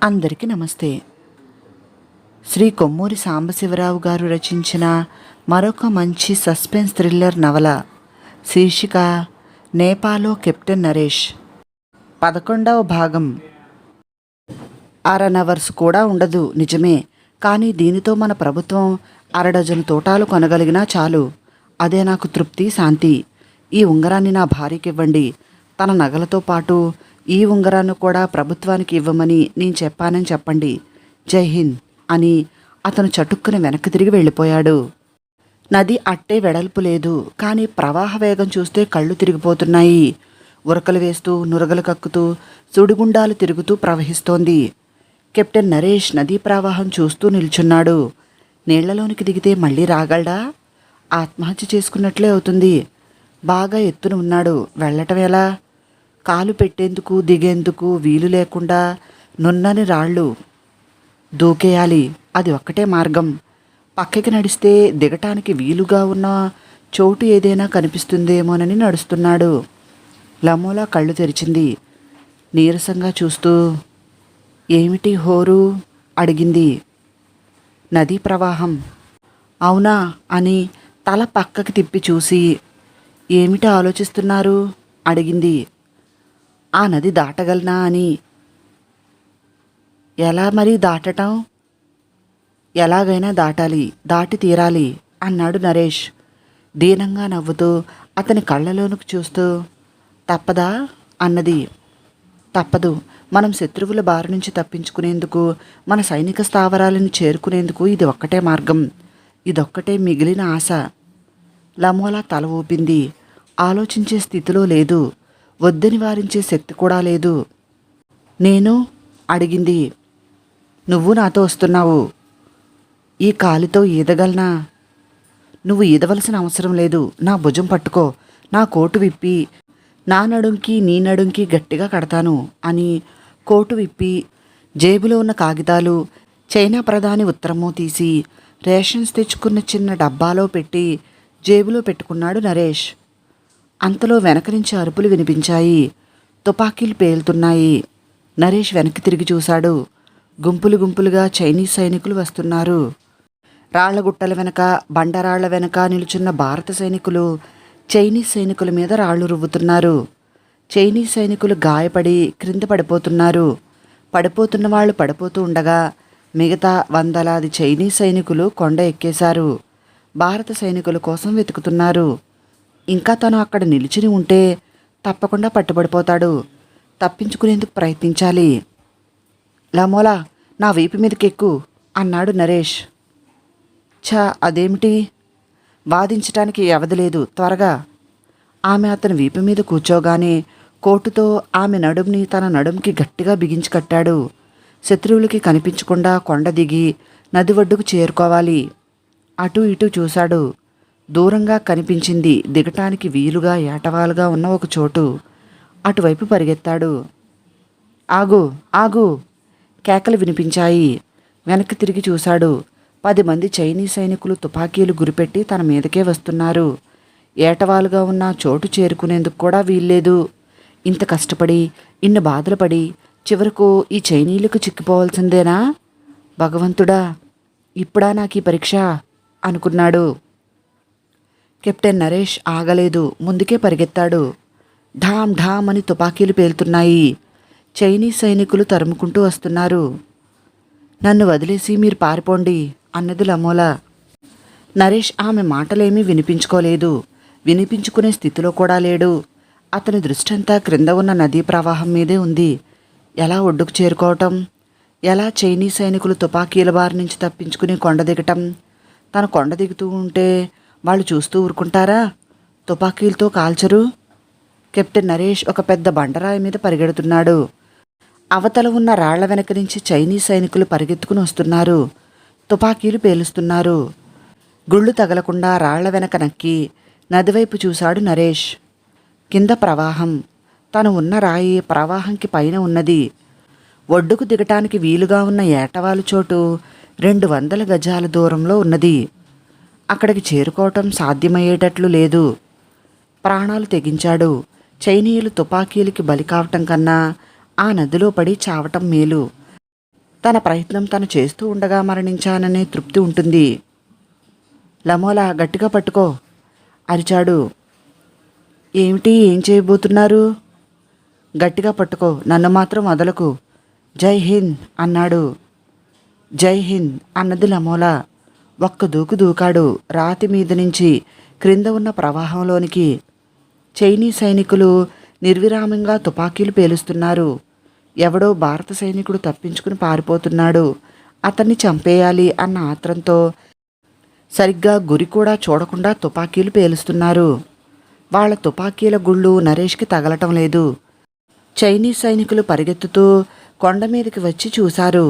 అందరికీ నమస్తే. శ్రీ కొమ్మూరి సాంబశివరావు గారు రచించిన మరొక మంచి సస్పెన్స్ థ్రిల్లర్ నవల శీర్షిక నేపాల్లో కెప్టెన్ నరేష్. 11వ భాగం. అరనవర్స్ కూడా ఉండదు నిజమే, కానీ దీనితో మన ప్రభుత్వం అరడజను తోటాలు కొనగలిగినా చాలు. అదే నాకు తృప్తి, శాంతి. ఈ ఉంగరాన్ని నా భార్యకివ్వండి. తన నగలతో పాటు ఈ ఉంగరాన్ని కూడా ప్రభుత్వానికి ఇవ్వమని నేను చెప్పానని చెప్పండి. జై హింద్ అని అతను చటుక్కున వెనక్కి తిరిగి వెళ్ళిపోయాడు. నది అట్టే వెడల్పు లేదు, కానీ ప్రవాహ వేగం చూస్తే కళ్ళు తిరిగిపోతున్నాయి. ఉరకలు వేస్తూ, నురగలు కక్కుతూ, సుడిగుండాలు తిరుగుతూ ప్రవహిస్తోంది. కెప్టెన్ నరేష్ నదీ ప్రవాహం చూస్తూ నిల్చున్నాడు. నీళ్లలోనికి దిగితే మళ్ళీ రాగలడా? ఆత్మహత్య చేసుకున్నట్లే అవుతుంది. బాగా ఎత్తున ఉన్నాడు. వెళ్ళటం ఎలా? కాలు పెట్టేందుకు దిగేందుకు వీలు లేకుండా నున్నని రాళ్ళు దూకేయాలి. అది ఒక్కటే మార్గం. పక్కకి నడిస్తే దిగటానికి వీలుగా ఉన్న చోటు ఏదైనా కనిపిస్తుందేమోనని నడుస్తున్నాడు. లమోలా కళ్ళు తెరిచింది. నీరసంగా చూస్తూ, ఏమిటి హోరు అడిగింది. నదీ ప్రవాహం. అవునా అని తల పక్కకి తిప్పి చూసి, ఏమిటి ఆలోచిస్తున్నారు అడిగింది. ఆ నది దాటగలనా అని. ఎలా మరి దాటటం? ఎలాగైనా దాటాలి, దాటి తీరాలి అన్నాడు నరేష్ దీనంగా నవ్వుతూ అతని కళ్ళలోనికి చూస్తూ. తప్పదా అన్నది. తప్పదు. మనం శత్రువుల బారి నుంచి తప్పించుకునేందుకు, మన సైనిక స్థావరాలను చేరుకునేందుకు ఇది ఒక్కటే మార్గం. ఇదొక్కటే మిగిలిన ఆశ. లమోలా తల ఊపింది. ఆలోచించే స్థితిలో లేదు. వద్దని వారించే శక్తి కూడా లేదు. నేను అడిగింది. నువ్వు నాతో వస్తున్నావు. ఈ కాలితో ఈదగలనా? నువ్వు ఈదవలసిన అవసరం లేదు. నా భుజం పట్టుకో. నా కోటు విప్పి నా నడుంకి నీ నడుంకి గట్టిగా కడతాను అని కోటు విప్పి జేబులో ఉన్న కాగితాలు, చైనా ప్రధాని ఉత్తరము తీసి రేషన్స్ తెచ్చుకున్న చిన్న డబ్బాలో పెట్టి జేబులో పెట్టుకున్నాడు నరేష్. అంతలో వెనక నుంచి అరుపులు వినిపించాయి. తుపాకీలు పేలుతున్నాయి. నరేష్ వెనక్కి తిరిగి చూశాడు. గుంపులు గుంపులుగా చైనీస్ సైనికులు వస్తున్నారు. రాళ్లగుట్టల వెనక, బండరాళ్ల వెనక నిలుచున్న భారత సైనికులు చైనీస్ సైనికుల మీద రాళ్లు రువ్వుతున్నారు. చైనీస్ సైనికులు గాయపడి క్రింద పడిపోతున్నారు. పడిపోతున్న వాళ్ళు పడిపోతూ ఉండగా మిగతా వందలాది చైనీస్ సైనికులు కొండ ఎక్కేశారు. భారత సైనికుల కోసం వెతుకుతున్నారు. ఇంకా తను అక్కడ నిలిచిని ఉంటే తప్పకుండా పట్టుబడిపోతాడు. తప్పించుకునేందుకు ప్రయత్నించాలి. లమోలా, నా వీపు మీదకి ఎక్కు అన్నాడు నరేష్. అదేమిటి? వాదించటానికి వ్యవధి లేదు, త్వరగా. ఆమె అతని వీపు మీద కూర్చోగానే కోటుతో ఆమె నడుంని తన నడుంకి గట్టిగా బిగించి కట్టాడు. శత్రువులకి కనిపించకుండా కొండ దిగి నది ఒడ్డుకు చేరుకోవాలి. అటూ ఇటూ చూశాడు. దూరంగా కనిపించింది దిగటానికి వీలుగా ఏటవాలుగా ఉన్న ఒక చోటు. అటువైపు పరిగెత్తాడు. ఆగు, ఆగు కేకలు వినిపించాయి. వెనక్కి తిరిగి చూశాడు. 10 మంది చైనీస్ సైనికులు తుపాకీలు గురిపెట్టి తన మీదకే వస్తున్నారు. ఏటవాలుగా ఉన్న చోటు చేరుకునేందుకు కూడా వీల్లేదు. ఇంత కష్టపడి, ఇన్ని బాధలు పడి చివరకు ఈ చైనీయులకు చిక్కిపోవాల్సిందేనా? భగవంతుడా, ఇప్పుడా నాకు ఈ పరీక్ష అనుకున్నాడు. కెప్టెన్ నరేష్ ఆగలేదు. ముందుకే పరిగెత్తాడు. ఢామ్ ఢామ్ అని తుపాకీలు పేలుతున్నాయి. చైనీస్ సైనికులు తరుముకుంటూ వస్తున్నారు. నన్ను వదిలేసి మీరు పారిపోండి అన్నది లమోలా. నరేష్ ఆమె మాటలేమీ వినిపించుకోలేదు. వినిపించుకునే స్థితిలో కూడా లేడు. అతని దృష్టంతా క్రింద ఉన్న నదీ ప్రవాహం మీదే ఉంది. ఎలా ఒడ్డుకు చేరుకోవటం? ఎలా చైనీస్ సైనికులు తుపాకీల బారి నుంచి తప్పించుకుని కొండ దిగటం? తను కొండ దిగుతూ ఉంటే వాళ్ళు చూస్తూ ఊరుకుంటారా? తుపాకీలతో కాల్చరు. కెప్టెన్ నరేష్ ఒక పెద్ద బండరాయి మీద పరిగెడుతున్నాడు. అవతల ఉన్న రాళ్ల వెనక నుంచి చైనీస్ సైనికులు పరిగెత్తుకుని వస్తున్నారు. తుపాకీలు పేలుస్తున్నారు. గుళ్ళు తగలకుండా రాళ్ల వెనక నక్కి నదివైపు చూశాడు నరేష్. కింద ప్రవాహం. తను ఉన్న రాయి ప్రవాహంకి పైన ఉన్నది. ఒడ్డుకు దిగటానికి వీలుగా ఉన్న ఏటవాలు చోటు 200 గజాల దూరంలో ఉన్నది. అక్కడికి చేరుకోవటం సాధ్యమయ్యేటట్లు లేదు. ప్రాణాలు తెగించాడు. చైనీయులు తుపాకీలకి బలి కావటం కన్నా ఆ నదిలో పడి చావటం మేలు. తన ప్రయత్నం తను చేస్తూ ఉండగా మరణించాననే తృప్తి ఉంటుంది. లమోలా గట్టిగా పట్టుకో అరిచాడు. ఏమిటి, ఏం చేయబోతున్నారు? గట్టిగా పట్టుకో, నన్ను మాత్రం వదలకు. జై హింద్ అన్నాడు. జై హింద్ అన్నది లమోలా. ఒక్క దూకు దూకాడు రాతి మీద నుంచి క్రింద ఉన్న ప్రవాహంలోనికి. చైనీస్ సైనికులు నిర్విరామంగా తుపాకీలు పేలుస్తున్నారు. ఎవడో భారత సైనికుడు తప్పించుకుని పారిపోతున్నాడు. అతన్ని చంపేయాలి అన్న ఆత్రంతో సరిగ్గా గురి కూడా చూడకుండా తుపాకీలు పేలుస్తున్నారు. వాళ్ళ తుపాకీల గుళ్ళు నరేష్కి తగలటం లేదు. చైనీస్ సైనికులు పరిగెత్తుతూ కొండ మీదకి వచ్చి చూశారు.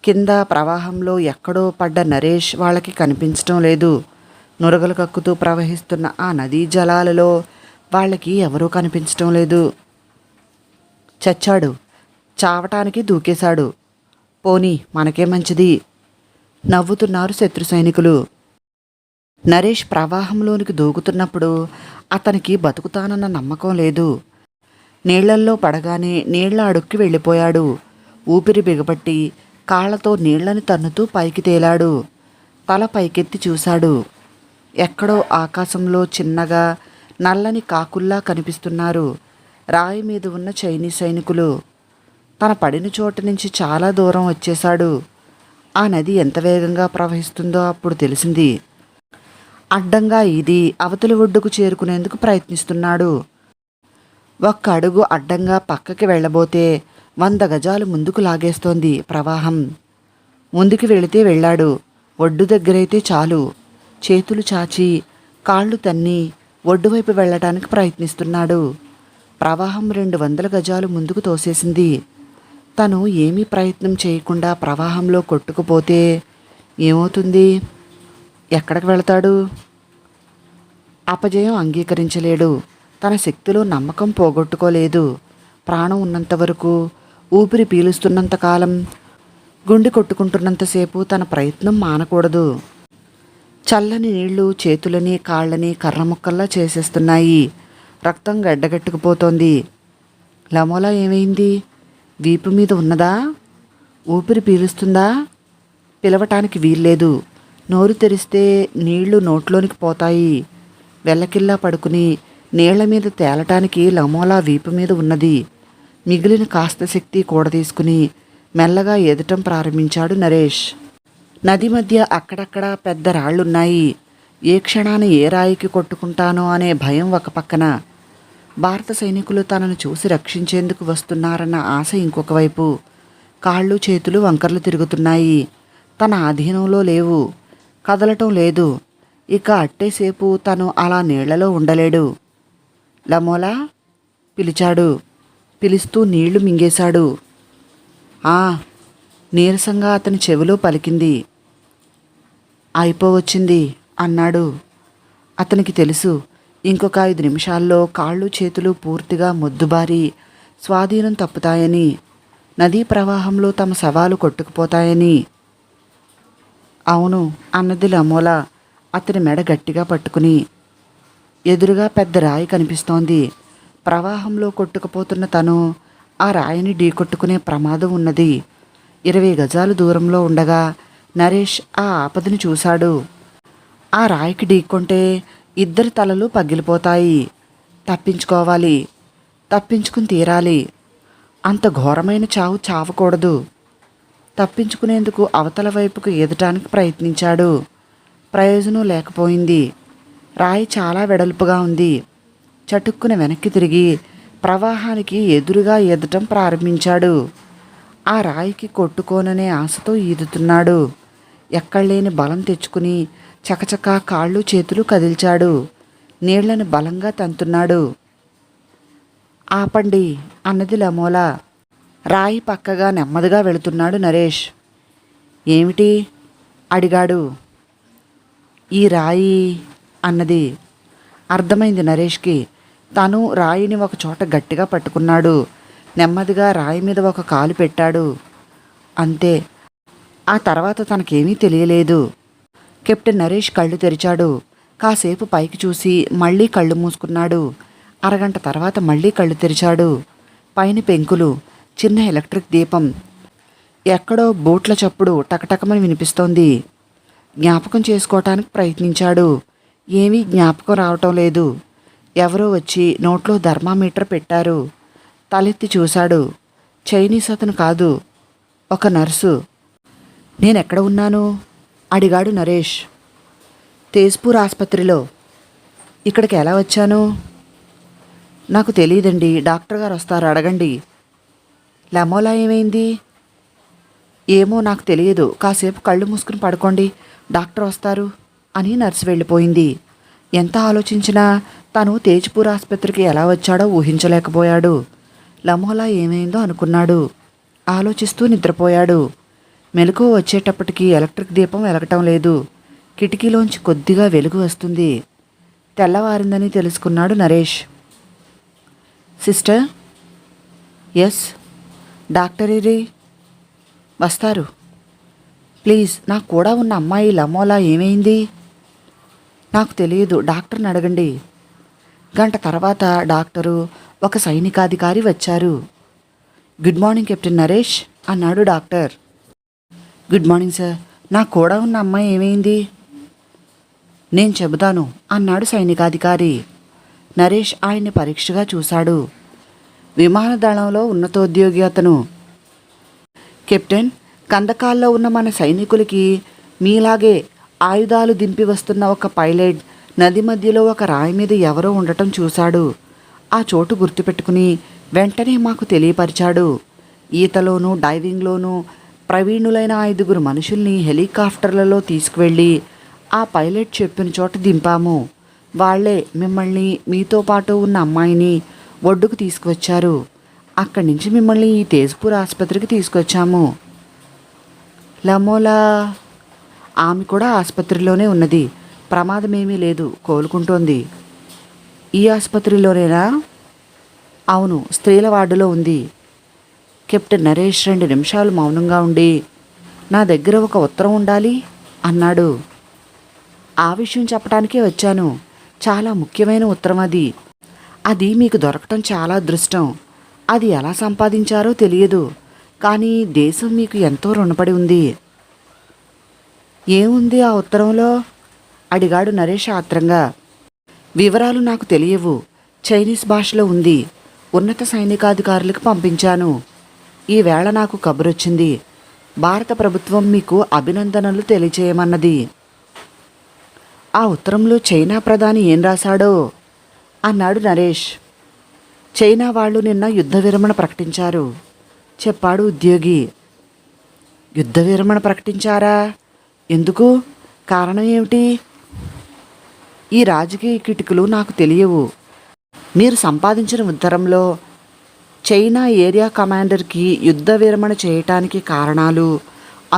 కింద ప్రవాహంలో ఎక్కడో పడ్డ నరేష్ వాళ్ళకి కనిపించటం లేదు. నురగలు కక్కుతూ ప్రవహిస్తున్న ఆ నదీ జలాలలో వాళ్ళకి ఎవరూ కనిపించటం లేదు. చచ్చాడు, చావటానికి దూకేశాడు. పోనీ మనకే మంచిది నవ్వుతున్నారు శత్రు సైనికులు. నరేష్ ప్రవాహంలోనికి దూకుతున్నప్పుడు అతనికి బతుకుతానన్న నమ్మకం లేదు. నీళ్లల్లో పడగానే నీళ్ల అడుక్కి వెళ్ళిపోయాడు. ఊపిరి బిగబట్టి కాళ్లతో నీళ్లని తన్నుతూ పైకి తేలాడు. తల పైకెత్తి చూశాడు. ఎక్కడో ఆకాశంలో చిన్నగా నల్లని కాకుల్లా కనిపిస్తున్నారు రాయి మీద ఉన్న చైనీస్ సైనికులు. తన పడిన చోటు నుంచి చాలా దూరం వచ్చేశాడు. ఆ నది ఎంత వేగంగా ప్రవహిస్తుందో అప్పుడు తెలిసింది. అడ్డంగా ఇది అవతలి ఒడ్డుకు చేరుకునేందుకు ప్రయత్నిస్తున్నాడు. ఒక్క అడుగు అడ్డంగా పక్కకి వెళ్ళబోతే 100 గజాలు ముందుకు లాగేస్తోంది ప్రవాహం. ముందుకు వెళితే వెళ్ళాడు. ఒడ్డు దగ్గరైతే చాలు. చేతులు చాచి కాళ్ళు తన్ని ఒడ్డువైపు వెళ్ళటానికి ప్రయత్నిస్తున్నాడు. ప్రవాహం 200 గజాలు ముందుకు తోసేసింది. తను ఏమీ ప్రయత్నం చేయకుండా ప్రవాహంలో కొట్టుకుపోతే ఏమవుతుంది? ఎక్కడికి వెళతాడు? అపజయం అంగీకరించలేడు. తన శక్తిలో నమ్మకం పోగొట్టుకోలేదు. ప్రాణం ఉన్నంత వరకు, ఊపిరి పీలుస్తున్నంతకాలం, గుండె కొట్టుకుంటున్నంతసేపు తన ప్రయత్నం మానకూడదు. చల్లని నీళ్లు చేతులని కాళ్ళని కర్రముక్కల్లా చేసేస్తున్నాయి. రక్తం గడ్డగట్టుకుపోతోంది. లమోలా ఏమైంది? వీపు మీద ఉన్నదా? ఊపిరి పీలుస్తుందా? పిలవటానికి వీల్లేదు. నోరు తెరిస్తే నీళ్లు నోట్లోనికి పోతాయి. వెల్లకిల్లా పడుకుని నీళ్ల మీద తేలటానికి లమోలా వీపు మీద ఉన్నది. మిగిలిన కాస్త శక్తి కూడదీసుకుని మెల్లగా ఎదటం ప్రారంభించాడు నరేష్. నది మధ్య అక్కడక్కడ పెద్ద రాళ్లున్నాయి. ఏ క్షణాన ఏ రాయికి కొట్టుకుంటానో అనే భయం ఒక పక్కన. భారత సైనికులు తనను చూసి రక్షించేందుకు వస్తున్నారన్న ఆశ ఇంకొక వైపు. కాళ్ళు చేతులు వంకర్లు తిరుగుతున్నాయి. తన ఆధీనంలో లేవు. కదలటం లేదు. ఇక అట్టేసేపు తను అలా నీళ్లలో ఉండలేడు. లమోలా పిలిచాడు. పిలుస్తూ నీళ్లు మింగేశాడు. నీరసంగా అతని చెవిలో పలికింది. అయిపోవచ్చింది అన్నాడు. అతనికి తెలుసు, ఇంకొక 5 నిమిషాల్లో కాళ్ళు చేతులు పూర్తిగా మొద్దుబారి స్వాధీనం తప్పుతాయని, నదీ ప్రవాహంలో తమ శవాలు కొట్టుకుపోతాయని. అవును అన్నది లమోలా అతని మెడ గట్టిగా పట్టుకుని. ఎదురుగా పెద్ద రాయి కనిపిస్తోంది. ప్రవాహంలో కొట్టుకుపోతున్న తను ఆ రాయిని ఢీకొట్టుకునే ప్రమాదం ఉన్నది. 20 గజాలు దూరంలో ఉండగా నరేష్ ఆ ఆపదను చూశాడు. ఆ రాయికి ఢీకొంటే 2 తలలు పగిలిపోతాయి. తప్పించుకోవాలి. తప్పించుకుని తీరాలి. అంత ఘోరమైన చావు చావకూడదు. తప్పించుకునేందుకు అవతల వైపుకు ఎదటానికి ప్రయత్నించాడు. ప్రయోజనం లేకపోయింది. రాయి చాలా వెడల్పుగా ఉంది. చటుక్కున వెనక్కి తిరిగి ప్రవాహానికి ఎదురుగా ఎదటం ప్రారంభించాడు. ఆ రాయికి కొట్టుకోననే ఆశతో ఈదుతున్నాడు. ఎక్కడలేని బలం తెచ్చుకుని చకచకా కాళ్ళు చేతులు కదిల్చాడు. నీళ్లను బలంగా తంతున్నాడు. ఆపండి అన్నది లమోలా. రాయి పక్కగా నెమ్మదిగా వెళుతున్నాడు నరేష్. ఏమిటి అడిగాడు. ఈ రాయి అన్నది. అర్థమైంది నరేష్కి. తను రాయిని ఒక చోట గట్టిగా పట్టుకున్నాడు. నెమ్మదిగా రాయి మీద ఒక కాలు పెట్టాడు. అంతే. ఆ తర్వాత తనకేమీ తెలియలేదు. కెప్టెన్ నరేష్ కళ్ళు తెరిచాడు. కాసేపు పైకి చూసి మళ్ళీ కళ్ళు మూసుకున్నాడు. అరగంట తర్వాత మళ్ళీ కళ్ళు తెరిచాడు. పైన పెంకులు, చిన్న ఎలక్ట్రిక్ దీపం. ఎక్కడో బూట్ల చప్పుడు టకటకమని వినిపిస్తోంది. జ్ఞాపకం చేసుకోవటానికి ప్రయత్నించాడు. ఏమీ జ్ఞాపకం రావటం లేదు. ఎవరో వచ్చి నోట్లో థర్మామీటర్ పెట్టారు. తలెత్తి చూశాడు. చైనీస్ అతను కాదు, ఒక నర్సు. నేనెక్కడ ఉన్నాను అడిగాడు నరేష్. తేజ్పూర్ ఆసుపత్రిలో. ఇక్కడికి ఎలా వచ్చాను? నాకు తెలియదండి, డాక్టర్ గారు వస్తారు, అడగండి. లమోలా ఏమైంది? ఏమో నాకు తెలియదు, కాసేపు కళ్ళు మూసుకుని పడుకోండి, డాక్టర్ వస్తారు అని నర్సు వెళ్ళిపోయింది. ఎంత ఆలోచించినా తను తేజ్పూర్ ఆసుపత్రికి ఎలా వచ్చాడో ఊహించలేకపోయాడు. లమోలా ఏమైందో అనుకున్నాడు. ఆలోచిస్తూ నిద్రపోయాడు. మెలకువ వచ్చేటప్పటికి ఎలక్ట్రిక్ దీపం వెలగటం లేదు. కిటికీలోంచి కొద్దిగా వెలుగు వస్తుంది. తెల్లవారిందని తెలుసుకున్నాడు నరేష్. సిస్టర్. ఎస్. డాక్టర్ ఏరి? వస్తారు. ప్లీజ్, నాకు కూడా ఉన్న అమ్మాయి లమోలా ఏమైంది? నాకు తెలియదు, డాక్టర్ని అడగండి. గంట తర్వాత డాక్టరు, ఒక సైనికాధికారి వచ్చారు. గుడ్ మార్నింగ్ కెప్టెన్ నరేష్ అన్నాడు డాక్టర్. Good morning sir. నాకు కూడా ఉన్న అమ్మాయి ఏమైంది? నేను చెబుతాను అన్నాడు సైనికాధికారి. నరేష్ ఆయన్ని పరీక్షగా చూశాడు. విమానదళంలో ఉన్నతోద్యోగి అతను. కెప్టెన్, కందకాల్లో ఉన్న మన సైనికులకి మీలాగే ఆయుధాలు దింపి వస్తున్న ఒక పైలట్ నది మధ్యలో ఒక రాయి మీద ఎవరో ఉండటం చూశాడు. ఆ చోటు గుర్తుపెట్టుకుని వెంటనే మాకు తెలియపరిచాడు. ఈతలోనూ డైవింగ్లోనూ ప్రవీణులైన 5 మనుషుల్ని హెలికాప్టర్లలో తీసుకువెళ్ళి ఆ పైలట్ చెప్పిన చోట దింపాము. వాళ్లే మిమ్మల్ని, మీతో పాటు ఉన్న అమ్మాయిని ఒడ్డుకు తీసుకువచ్చారు. అక్కడి నుంచి మిమ్మల్ని ఈ తేజ్పూర్ ఆసుపత్రికి తీసుకొచ్చాము. లమోలా? ఆమె కూడా ఆసుపత్రిలోనే ఉన్నది. ప్రమాదమేమీ లేదు, కోలుకుంటోంది. ఈ ఆసుపత్రిలోనేనా? అవును, స్త్రీల వార్డులో ఉంది. కెప్టెన్ నరేష్ 2 నిమిషాలు మౌనంగా ఉండి, నా దగ్గర ఒక ఉత్తరం ఉండాలి అన్నాడు. ఆ విషయం చెప్పడానికే వచ్చాను. చాలా ముఖ్యమైన ఉత్తరం అది. అది మీకు దొరకటం చాలా అదృష్టం. అది ఎలా సంపాదించారో తెలియదు, కానీ దేశం మీకు ఎంతో రుణపడి ఉంది. ఏముంది ఆ ఉత్తరంలో అడిగాడు నరేష్ ఆత్రంగా. వివరాలు నాకు తెలియవు. చైనీస్ భాషలో ఉంది. ఉన్నత సైనికాధికారులకు పంపించాను. ఈవేళ నాకు కబురొచ్చింది. భారత ప్రభుత్వం మీకు అభినందనలు తెలియచేయమన్నది. ఆ ఉత్తరంలో చైనా ప్రధాని ఏం రాశాడో అన్నాడు నరేష్. చైనా వాళ్ళు నిన్న యుద్ధ విరమణ ప్రకటించారు చెప్పాడు ఉద్యోగి. యుద్ధ విరమణ ప్రకటించారా? ఎందుకు? కారణం ఏమిటి? ఈ రాజకీయ కిటుకులు నాకు తెలియవు. మీరు సంపాదించిన ఉత్తరంలో చైనా ఏరియా కమాండర్కి యుద్ధ విరమణ చేయటానికి కారణాలు,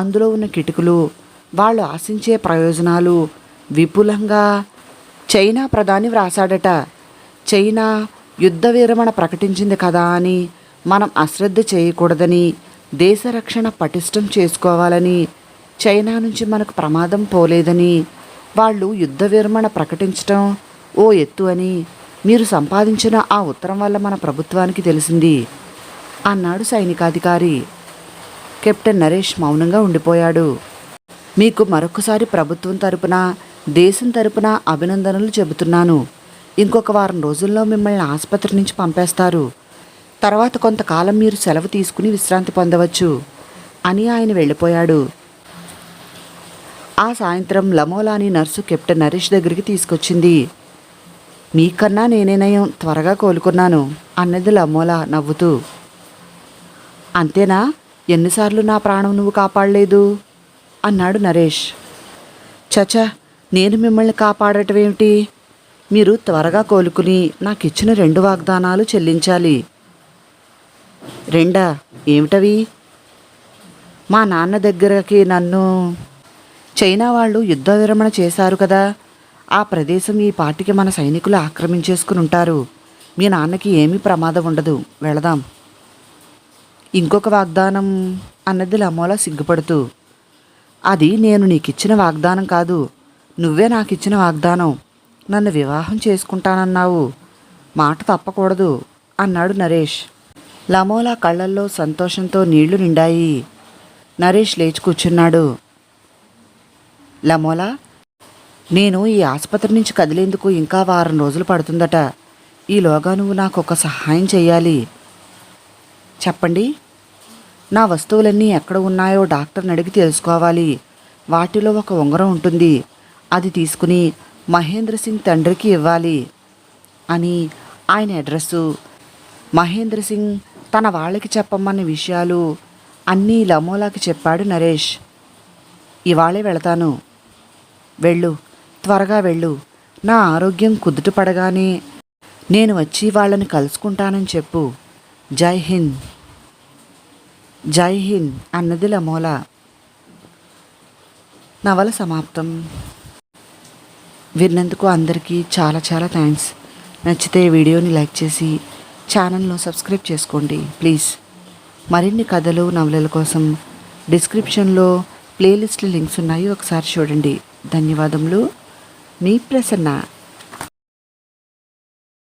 అందులో ఉన్న కిటుకులు, వాళ్ళు ఆశించే ప్రయోజనాలు విపులంగా చైనా ప్రధాని వ్రాసాడట. చైనా యుద్ధ విరమణ ప్రకటించింది కదా అని మనం అశ్రద్ధ చేయకూడదని, దేశ రక్షణ పటిష్టం చేసుకోవాలని, చైనా నుంచి మనకు ప్రమాదం పోలేదని, వాళ్ళు యుద్ధ విరమణ ప్రకటించటం ఓ ఎత్తు అని మీరు సంపాదించిన ఆ ఉత్తరం వల్ల మన ప్రభుత్వానికి తెలిసింది అన్నాడు సైనికాధికారి. కెప్టెన్ నరేష్ మౌనంగా ఉండిపోయాడు. మీకు మరొకసారి ప్రభుత్వం తరపున, దేశం తరపున అభినందనలు చెబుతున్నాను. ఇంకొక వారం రోజుల్లో మిమ్మల్ని ఆసుపత్రి నుంచి పంపేస్తారు. తర్వాత కొంతకాలం మీరు సెలవు తీసుకుని విశ్రాంతి పొందవచ్చు అని ఆయన వెళ్ళిపోయాడు. ఆ సాయంత్రం లమోలాని నర్సు కెప్టెన్ నరేష్ దగ్గరికి తీసుకొచ్చింది. మీకన్నా నేనే నయం, త్వరగా కోలుకున్నాను అన్నది లమోలా నవ్వుతూ. అంతేనా? ఎన్నిసార్లు నా ప్రాణం నువ్వు కాపాడలేదు అన్నాడు నరేష్. చచా, నేను మిమ్మల్ని కాపాడటమేమిటి? మీరు త్వరగా కోలుకుని నాకు ఇచ్చిన 2 వాగ్దానాలు చెల్లించాలి. 2? ఏమిటవి? మా నాన్న దగ్గరకి నన్ను చైనా వాళ్ళు యుద్ధ విరమణ చేశారు కదా, ఆ ప్రదేశం ఈ పాటికి మన సైనికులు ఆక్రమించేసుకుని ఉంటారు. మీ నాన్నకి ఏమీ ప్రమాదం ఉండదు, వెళదాం. ఇంకొక వాగ్దానం అన్నది లమోలా సిగ్గుపడుతూ. అది నేను నీకిచ్చిన వాగ్దానం కాదు, నువ్వే నాకిచ్చిన వాగ్దానం. నన్ను వివాహం చేసుకుంటానన్నావు, మాట తప్పకూడదు అన్నాడు నరేష్. లమోలా కళ్ళల్లో సంతోషంతో నీళ్లు నిండాయి. నరేష్ లేచి కూర్చున్నాడు. లమోలా, నేను ఈ ఆసుపత్రి నుంచి కదిలేందుకు ఇంకా వారం రోజులు పడుతుందట. ఈలోగా నువ్వు నాకు ఒక సహాయం చెయ్యాలి. చెప్పండి. నా వస్తువులన్నీ ఎక్కడ ఉన్నాయో డాక్టర్ని అడిగి తెలుసుకోవాలి. వాటిలో ఒక ఉంగరం ఉంటుంది. అది తీసుకుని మహేంద్ర సింగ్ తండ్రికి ఇవ్వాలి అని ఆయన అడ్రస్సు, మహేంద్ర సింగ్ తన వాళ్ళకి చెప్పమన్న విషయాలు అన్నీ లమోలాకి చెప్పాడు నరేష్. ఇవాళే వెళతాను. వెళ్ళు, త్వరగా వెళ్ళు. నా ఆరోగ్యం కుదుట పడగానే నేను వచ్చి వాళ్ళని కలుసుకుంటానని చెప్పు. జై హింద్. జై హింద్ అన్నది లమోలా. నవల సమాప్తం. విన్నందుకు అందరికీ చాలా చాలా థ్యాంక్స్. నచ్చితే వీడియోని లైక్ చేసి ఛానల్ను సబ్స్క్రైబ్ చేసుకోండి ప్లీజ్. మరిన్ని కథలు నవలల కోసం డిస్క్రిప్షన్లో ప్లేలిస్ట్ లింక్స్ ఉన్నాయి, ఒకసారి చూడండి. ధన్యవాదములు. మీ ప్రసన్న.